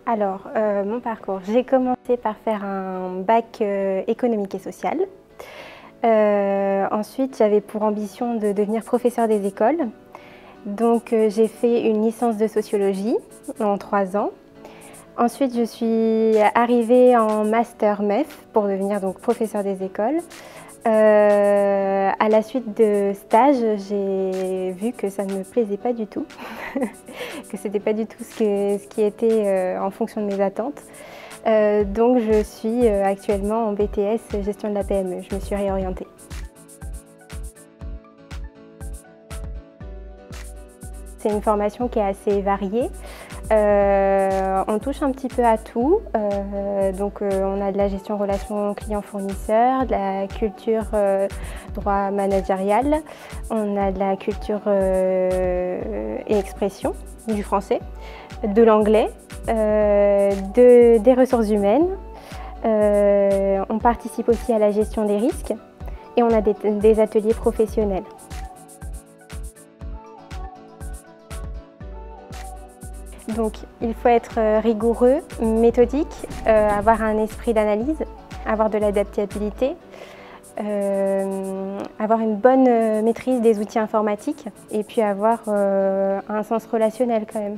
Alors, mon parcours, j'ai commencé par faire un bac économique et social. Ensuite, j'avais pour ambition de devenir professeur des écoles. Donc, j'ai fait une licence de sociologie en 3 ans. Ensuite, je suis arrivée en master MEF pour devenir donc professeur des écoles. À la suite de stages, j'ai vu que ça ne me plaisait pas du tout, que c'était pas du tout ce qui était en fonction de mes attentes. Donc je suis actuellement en BTS gestion de la PME, je me suis réorientée. C'est une formation qui est assez variée. On touche un petit peu à tout, on a de la gestion relations clients-fournisseurs, de la culture droit managérial, on a de la culture et expression, du français, de l'anglais, des ressources humaines, on participe aussi à la gestion des risques et on a des ateliers professionnels. Donc, il faut être rigoureux, méthodique, avoir un esprit d'analyse, avoir de l'adaptabilité, avoir une bonne maîtrise des outils informatiques et puis avoir un sens relationnel quand même.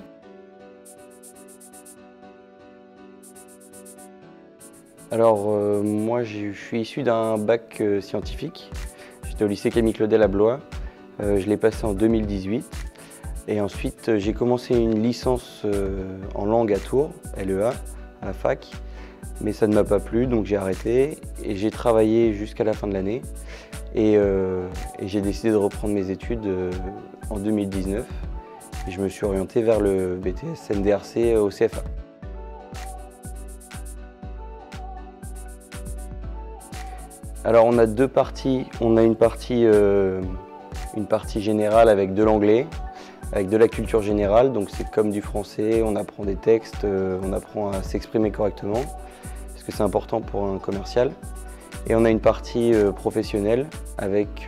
Alors, moi, je suis issu d'un bac scientifique. J'étais au lycée Camille Claudel à Blois. Je l'ai passé en 2018. Et ensuite, j'ai commencé une licence en langue à Tours, LEA, à la fac. Mais ça ne m'a pas plu, donc j'ai arrêté. Et j'ai travaillé jusqu'à la fin de l'année. Et j'ai décidé de reprendre mes études en 2019. Et je me suis orienté vers le BTS NDRC au CFA. Alors on a deux parties. On a une partie générale avec de l'anglais, avec de la culture générale, donc c'est comme du français, on apprend des textes, on apprend à s'exprimer correctement, parce que c'est important pour un commercial. Et on a une partie professionnelle avec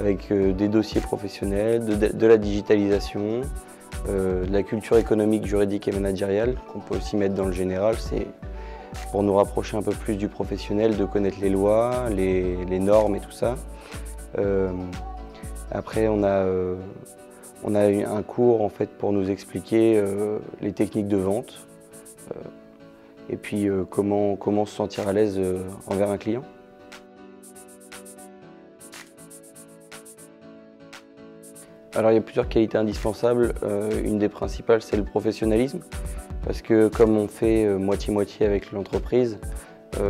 des dossiers professionnels, de la digitalisation, de la culture économique, juridique et managériale, qu'on peut aussi mettre dans le général. C'est pour nous rapprocher un peu plus du professionnel, de connaître les lois, les normes et tout ça. Après, on a eu un cours en fait, pour nous expliquer les techniques de vente et puis comment se sentir à l'aise envers un client. Alors il y a plusieurs qualités indispensables. Une des principales, c'est le professionnalisme. Parce que comme on fait moitié-moitié avec l'entreprise,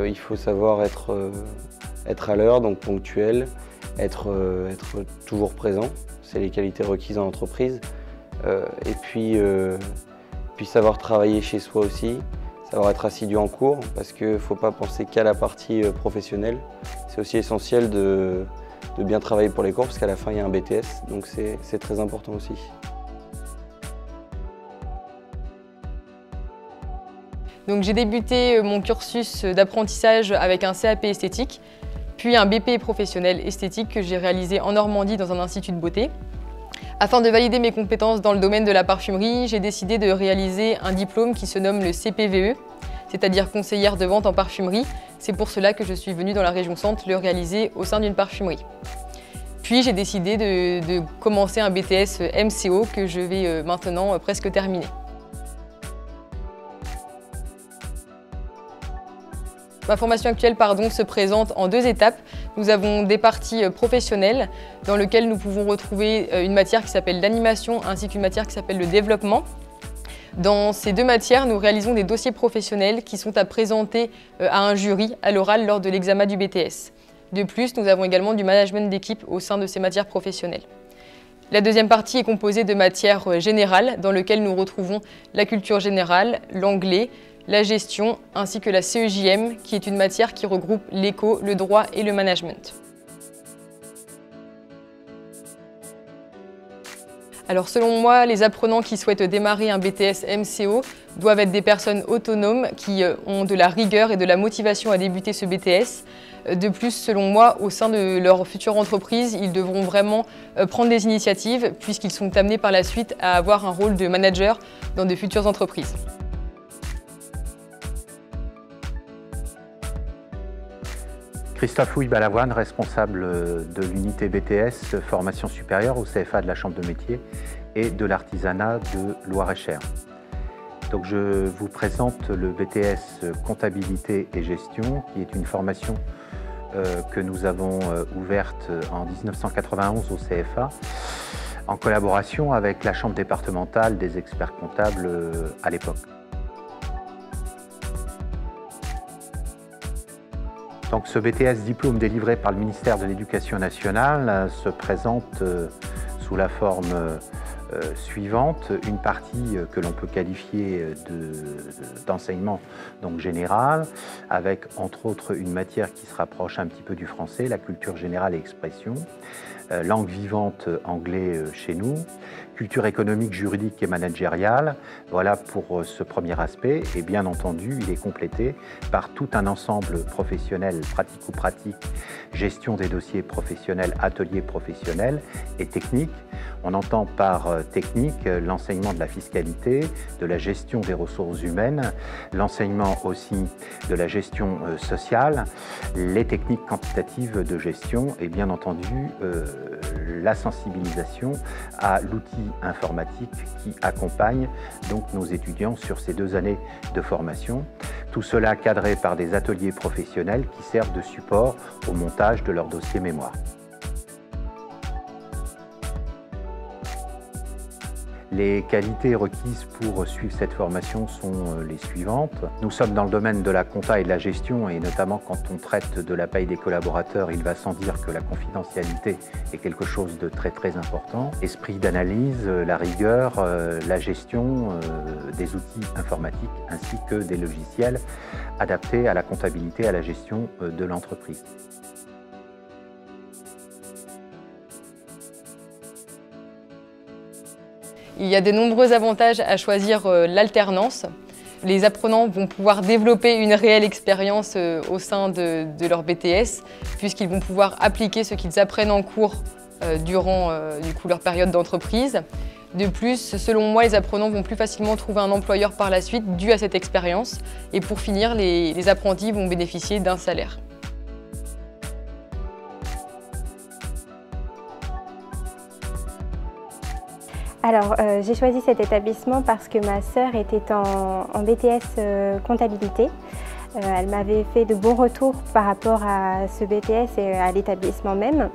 il faut savoir être à l'heure, donc ponctuel, être toujours présent. C'est les qualités requises en entreprise. Et puis savoir travailler chez soi aussi, savoir être assidu en cours, parce qu'il ne faut pas penser qu'à la partie professionnelle. C'est aussi essentiel de bien travailler pour les cours, parce qu'à la fin, il y a un BTS, donc c'est très important aussi. Donc j'ai débuté mon cursus d'apprentissage avec un CAP esthétique, puis un BP professionnel esthétique que j'ai réalisé en Normandie dans un institut de beauté. Afin de valider mes compétences dans le domaine de la parfumerie, j'ai décidé de réaliser un diplôme qui se nomme le CPVE, c'est-à-dire conseillère de vente en parfumerie. C'est pour cela que je suis venue dans la région Centre le réaliser au sein d'une parfumerie. Puis j'ai décidé de commencer un BTS MCO que je vais maintenant presque terminer. Ma formation actuelle se présente en 2 étapes. Nous avons des parties professionnelles dans lesquelles nous pouvons retrouver une matière qui s'appelle l'animation ainsi qu'une matière qui s'appelle le développement. Dans ces 2 matières, nous réalisons des dossiers professionnels qui sont à présenter à un jury à l'oral lors de l'examen du BTS. De plus, nous avons également du management d'équipe au sein de ces matières professionnelles. La deuxième partie est composée de matières générales dans lesquelles nous retrouvons la culture générale, l'anglais, la gestion ainsi que la CEJM qui est une matière qui regroupe l'éco, le droit et le management. Alors selon moi, les apprenants qui souhaitent démarrer un BTS MCO doivent être des personnes autonomes qui ont de la rigueur et de la motivation à débuter ce BTS. De plus, selon moi, au sein de leur future entreprise, ils devront vraiment prendre des initiatives puisqu'ils sont amenés par la suite à avoir un rôle de manager dans de futures entreprises. Christophe Houy-Balavoine, responsable de l'unité BTS formation supérieure au CFA de la Chambre de métier et de l'artisanat de Loir-et-Cher. Donc je vous présente le BTS comptabilité et gestion, qui est une formation que nous avons ouverte en 1991 au CFA, en collaboration avec la Chambre départementale des experts comptables à l'époque. Donc ce BTS diplôme délivré par le ministère de l'Éducation nationale se présente sous la forme suivante, une partie que l'on peut qualifier d'enseignement donc général, avec entre autres une matière qui se rapproche un petit peu du français, la culture générale et expression, langue vivante anglais chez nous, culture économique, juridique et managériale. Voilà pour ce premier aspect, et bien entendu il est complété par tout un ensemble professionnel pratico-pratique, gestion des dossiers professionnels, ateliers professionnels et techniques. On entend par technique l'enseignement de la fiscalité, de la gestion des ressources humaines, l'enseignement aussi de la gestion sociale, les techniques quantitatives de gestion et bien entendu la sensibilisation à l'outil informatique qui accompagne donc nos étudiants sur ces 2 années de formation. Tout cela cadré par des ateliers professionnels qui servent de support au montage de leur dossier mémoire. Les qualités requises pour suivre cette formation sont les suivantes. Nous sommes dans le domaine de la compta et de la gestion, et notamment quand on traite de la paye des collaborateurs, il va sans dire que la confidentialité est quelque chose de très important. Esprit d'analyse, la rigueur, la gestion des outils informatiques ainsi que des logiciels adaptés à la comptabilité, à la gestion de l'entreprise. Il y a de nombreux avantages à choisir l'alternance. Les apprenants vont pouvoir développer une réelle expérience au sein de leur BTS, puisqu'ils vont pouvoir appliquer ce qu'ils apprennent en cours durant leur période d'entreprise. De plus, selon moi, les apprenants vont plus facilement trouver un employeur par la suite dû à cette expérience. Et pour finir, les apprentis vont bénéficier d'un salaire. Alors, j'ai choisi cet établissement parce que ma sœur était en BTS comptabilité. Elle m'avait fait de bons retours par rapport à ce BTS et à l'établissement même.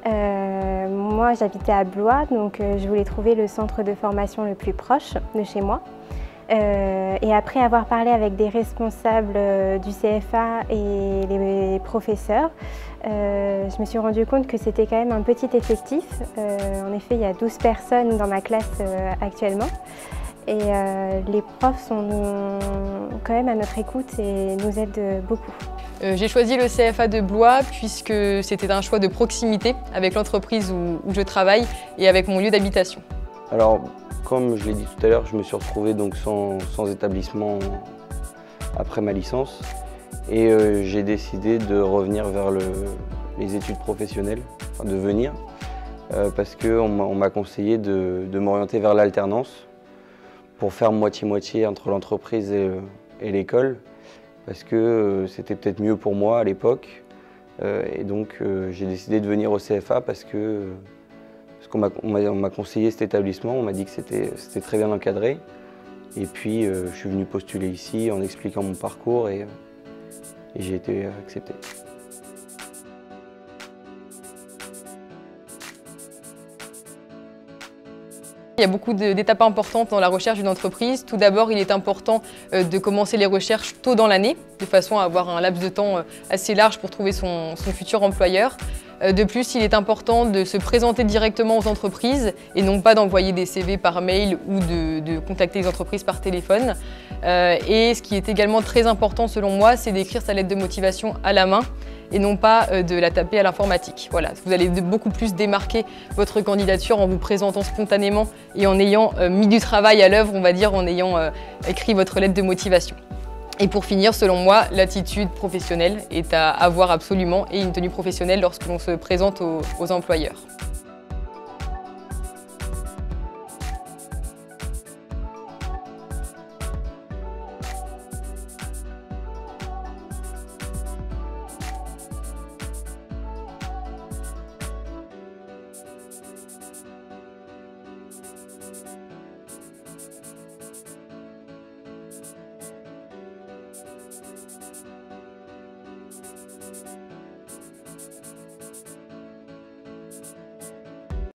Moi, j'habitais à Blois, donc je voulais trouver le centre de formation le plus proche de chez moi. Et après avoir parlé avec des responsables du CFA et les professeurs, je me suis rendu compte que c'était quand même un petit effectif. En effet, il y a 12 personnes dans ma classe actuellement. Et les profs sont quand même à notre écoute et nous aident beaucoup. J'ai choisi le CFA de Blois puisque c'était un choix de proximité avec l'entreprise où je travaille et avec mon lieu d'habitation. Alors, comme je l'ai dit tout à l'heure, je me suis retrouvé donc sans établissement après ma licence et j'ai décidé de revenir vers les études professionnelles, enfin de venir, parce qu'on m'a conseillé de m'orienter vers l'alternance pour faire moitié-moitié entre l'entreprise et l'école, parce que c'était peut-être mieux pour moi à l'époque. Et donc j'ai décidé de venir au CFA parce qu'on m'a conseillé cet établissement, on m'a dit que c'était très bien encadré. Et puis je suis venu postuler ici en expliquant mon parcours et j'ai été accepté. Il y a beaucoup d'étapes importantes dans la recherche d'une entreprise. Tout d'abord, il est important de commencer les recherches tôt dans l'année, de façon à avoir un laps de temps assez large pour trouver son futur employeur. De plus, il est important de se présenter directement aux entreprises et non pas d'envoyer des CV par mail ou de contacter les entreprises par téléphone. Et ce qui est également très important selon moi, c'est d'écrire sa lettre de motivation à la main et non pas de la taper à l'informatique. Voilà, vous allez beaucoup plus démarquer votre candidature en vous présentant spontanément et en ayant mis du travail à l'œuvre, on va dire, en ayant écrit votre lettre de motivation. Et pour finir, selon moi, l'attitude professionnelle est à avoir absolument et une tenue professionnelle lorsque l'on se présente aux employeurs.